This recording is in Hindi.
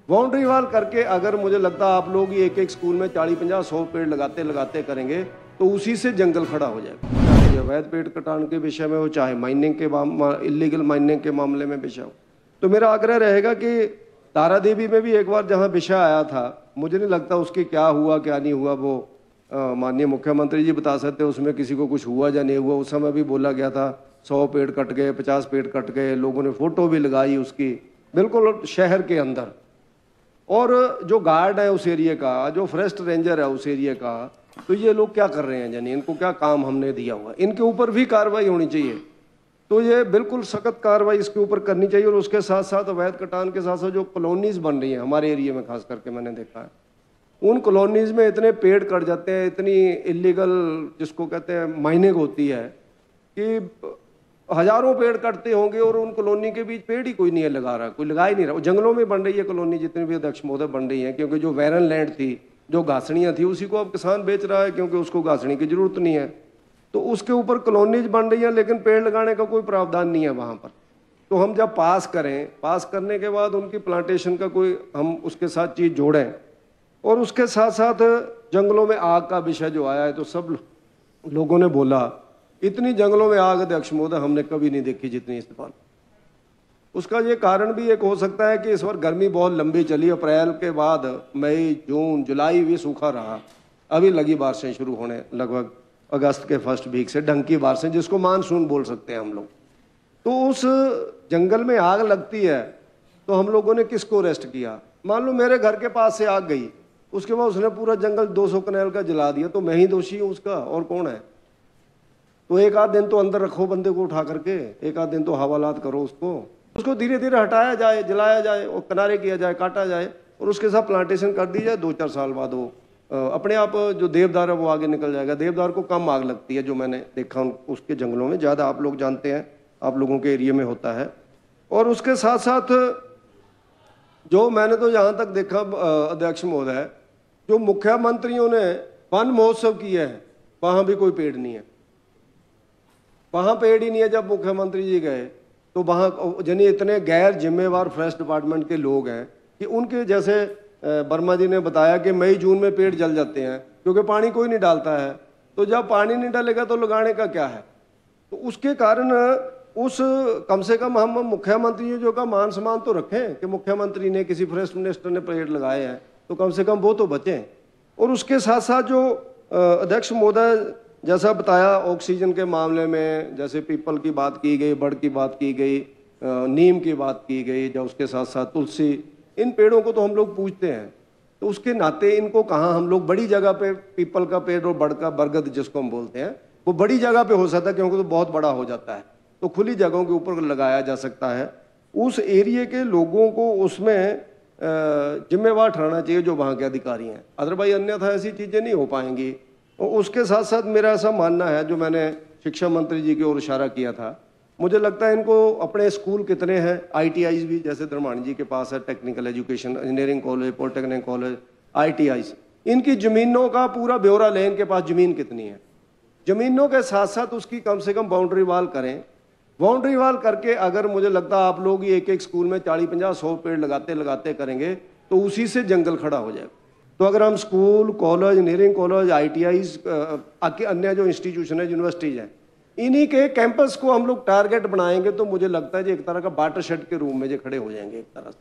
बाउंड्री वॉल करके अगर मुझे लगता है आप लोग ही एक एक स्कूल में 40-50-100 पेड़ लगाते लगाते करेंगे तो उसी से जंगल खड़ा हो जाएगा। चाहे अवैध पेड़ कटान के विषय में हो, चाहे माइनिंग के इलीगल माइनिंग के मामले में विषय हो। तो मेरा आग्रह रहेगा कि तारादेवी में भी एक बार जहाँ विषय आया था, मुझे नहीं लगता उसकी क्या हुआ क्या नहीं हुआ वो माननीय मुख्यमंत्री जी बता सकते, उसमें किसी को कुछ हुआ या नहीं हुआ। उस समय भी बोला गया था 100 पेड़ कट गए, 50 पेड़ कट गए, लोगों ने फोटो भी लगाई उसकी, बिल्कुल शहर के अंदर। और जो गार्ड है उस एरिया का, जो फॉरेस्ट रेंजर है उस एरिया का, तो ये लोग क्या कर रहे हैं यानी इनको क्या काम हमने दिया हुआ, इनके ऊपर भी कार्रवाई होनी चाहिए। तो ये बिल्कुल सख्त कार्रवाई इसके ऊपर करनी चाहिए। और उसके साथ साथ अवैध कटान के साथ साथ जो कॉलोनीज बन रही हैं हमारे एरिया में, खास करके मैंने देखा है उन कॉलोनीज में इतने पेड़ कट जाते हैं, इतनी इलीगल जिसको कहते हैं माइनिंग होती है कि हजारों पेड़ कटते होंगे और उन कॉलोनी के बीच पेड़ ही कोई नहीं है लगा रहा, कोई लगा ही नहीं रहा। जंगलों में बन रही है कॉलोनी जितनी भी अध्यक्ष महोदय बन रही है, क्योंकि जो वैरन लैंड थी, जो घासनियाँ थी, उसी को अब किसान बेच रहा है क्योंकि उसको घासनी की जरूरत नहीं है। तो उसके ऊपर कॉलोनीज बन रही हैं लेकिन पेड़ लगाने का कोई प्रावधान नहीं है वहाँ पर। तो हम जब पास करें, पास करने के बाद उनकी प्लांटेशन का कोई हम उसके साथ चीज़ जोड़ें। और उसके साथ साथ जंगलों में आग का विषय जो आया है, तो सब लोगों ने बोला इतनी जंगलों में आग अध्यक्ष महोदय हमने कभी नहीं देखी जितनी इस बार। उसका ये कारण भी एक हो सकता है कि इस बार गर्मी बहुत लंबी चली, अप्रैल के बाद मई जून जुलाई भी सूखा रहा, अभी लगी बारिशें शुरू होने लगभग अगस्त के फर्स्ट वीक से, ढंग की बारिशें जिसको मानसून बोल सकते हैं हम लोग। तो उस जंगल में आग लगती है तो हम लोगों ने किसको अरेस्ट किया? मान लो मेरे घर के पास से आग गई, उसके बाद उसने पूरा जंगल 200 कनाल का जला दिया, तो मैं ही दोषी हूं उसका, और कौन है? तो एक आध दिन तो अंदर रखो बंदे को उठा करके, एक आध दिन तो हवालात करो उसको धीरे धीरे हटाया जाए, जलाया जाए और किनारे किया जाए, काटा जाए और उसके साथ प्लांटेशन कर दी जाए। 2-4 साल बाद वो अपने आप जो देवदार है वो आगे निकल जाएगा। देवदार को कम आग लगती है जो मैंने देखा उसके जंगलों में, ज़्यादा आप लोग जानते हैं, आप लोगों के एरिया में होता है। और उसके साथ साथ जो मैंने तो यहाँ तक देखा अध्यक्ष महोदय, जो मुख्यमंत्रियों ने वन महोत्सव किया है वहाँ भी कोई पेड़ नहीं है, वहाँ पेड़ ही नहीं है। जब मुख्यमंत्री जी गए तो वहाँ यानी इतने गैर जिम्मेवार फॉरेस्ट डिपार्टमेंट के लोग हैं कि उनके जैसे वर्मा जी ने बताया कि मई जून में पेड़ जल जाते हैं क्योंकि पानी कोई नहीं डालता है। तो जब पानी नहीं डालेगा तो लगाने का क्या है? तो उसके कारण उस कम से कम हम मुख्यमंत्री जो का मान सम्मान तो रखें कि मुख्यमंत्री ने, किसी फॉरेस्ट मिनिस्टर ने पेड़ लगाए हैं तो कम से कम वो तो बचें। और उसके साथ साथ जो अध्यक्ष महोदय जैसा बताया ऑक्सीजन के मामले में, जैसे पीपल की बात की गई, बड़ की बात की गई, नीम की बात की गई, जब उसके साथ साथ तुलसी, इन पेड़ों को तो हम लोग पूजते हैं, तो उसके नाते इनको कहाँ हम लोग बड़ी जगह पे, पीपल का पेड़ और बड़ का, बरगद जिसको हम बोलते हैं, वो बड़ी जगह पे हो सकता है क्योंकि तो बहुत बड़ा हो जाता है, तो खुली जगहों के ऊपर लगाया जा सकता है। उस एरिया के लोगों को उसमें जिम्मेवार ठहराना चाहिए जो वहाँ के अधिकारी हैं, अदरवाइज अन्यथा ऐसी चीज़ें नहीं हो पाएंगी। और उसके साथ साथ मेरा ऐसा मानना है, जो मैंने शिक्षा मंत्री जी की ओर इशारा किया था, मुझे लगता है इनको अपने स्कूल कितने हैं, ITIs भी जैसे धर्माणी जी के पास है, technical education, engineering college, polytechnic college, ITIs, इनकी ज़मीनों का पूरा ब्यौरा लें, इनके पास ज़मीन कितनी है। ज़मीनों के साथ साथ उसकी कम से कम बाउंड्री वॉल करें। बाउंड्री वॉल करके अगर मुझे लगता है आप लोग ही एक एक स्कूल में 40-50-100 पेड़ लगाते लगाते करेंगे तो उसी से जंगल खड़ा हो जाएगा। तो अगर हम school, college, engineering college, ITIs, अन्य जो इंस्टीट्यूशन है, यूनिवर्सिटीज हैं, इन्हीं के कैंपस को हम लोग टारगेट बनाएंगे तो मुझे लगता है जी एक तरह का वाटर शेड के रूम में जो खड़े हो जाएंगे एक तरह से।